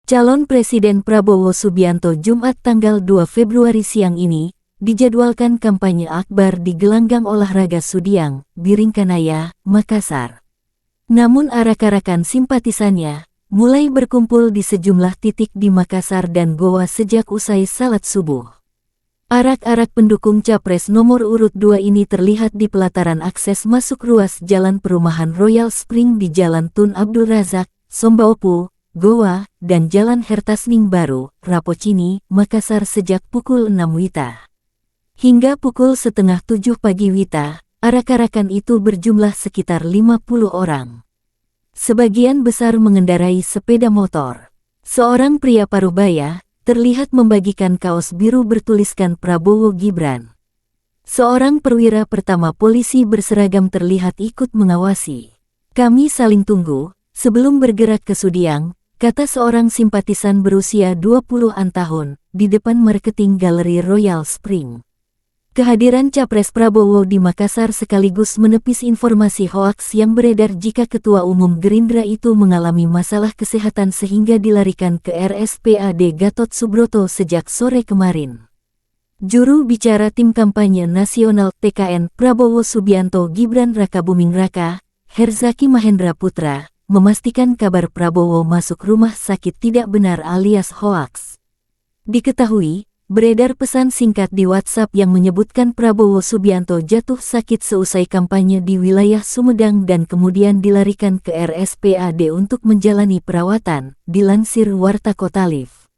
Calon Presiden Prabowo Subianto Jumat tanggal 2 Februari siang ini, dijadwalkan kampanye akbar di gelanggang olahraga Sudiang, Biringkanaya, Makassar. Namun arak-arakan simpatisannya mulai berkumpul di sejumlah titik di Makassar dan Goa sejak usai salat subuh. Arak-arak pendukung Capres nomor urut 2 ini terlihat di pelataran akses masuk ruas Jalan Perumahan Royal Spring di Jalan Tun Abdul Razak, Sombaopu, Goa, dan Jalan Hertasning Baru, Rapocini, Makassar sejak pukul 6 WITA. Hingga pukul setengah 7 pagi WITA, arak-arakan itu berjumlah sekitar 50 orang. Sebagian besar mengendarai sepeda motor. Seorang pria parubaya terlihat membagikan kaos biru bertuliskan Prabowo Gibran. Seorang perwira pertama polisi berseragam terlihat ikut mengawasi. "Kami saling tunggu sebelum bergerak ke Sudiang," kata seorang simpatisan berusia 20-an tahun di depan marketing galeri Royal Spring. Kehadiran Capres Prabowo di Makassar sekaligus menepis informasi hoaks yang beredar jika Ketua Umum Gerindra itu mengalami masalah kesehatan sehingga dilarikan ke RSPAD Gatot Subroto sejak sore kemarin. Juru bicara tim kampanye nasional TKN Prabowo Subianto Gibran Rakabuming Raka, Herzaki Mahendra Putra, memastikan kabar Prabowo masuk rumah sakit tidak benar alias hoaks. Diketahui, beredar pesan singkat di WhatsApp yang menyebutkan Prabowo Subianto jatuh sakit seusai kampanye di wilayah Sumedang dan kemudian dilarikan ke RSPAD untuk menjalani perawatan, dilansir Warta Kota Live.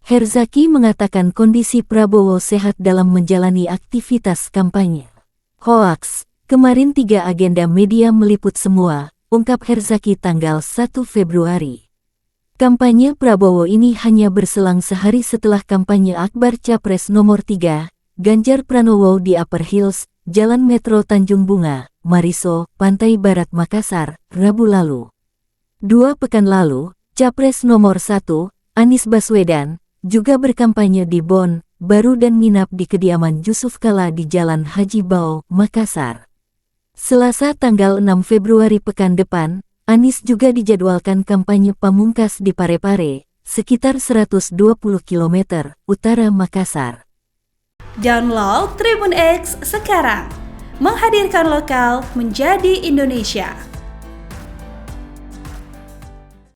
Herzaki mengatakan kondisi Prabowo sehat dalam menjalani aktivitas kampanye. Hoaks, kemarin 3 agenda media meliput semua, ungkap Herzaki tanggal 1 Februari. Kampanye Prabowo ini hanya berselang sehari setelah kampanye akbar Capres nomor 3, Ganjar Pranowo di Upper Hills, Jalan Metro Tanjung Bunga, Mariso, Pantai Barat Makassar, Rabu lalu. 2 pekan lalu, Capres nomor 1, Anies Baswedan, juga berkampanye di Bon, Baru dan nginap di kediaman Yusuf Kala di Jalan Haji Bao, Makassar. Selasa tanggal 6 Februari pekan depan, Anies juga dijadwalkan kampanye pamungkas di Parepare, sekitar 120 km utara Makassar. Download Tribun X sekarang, menghadirkan lokal menjadi Indonesia.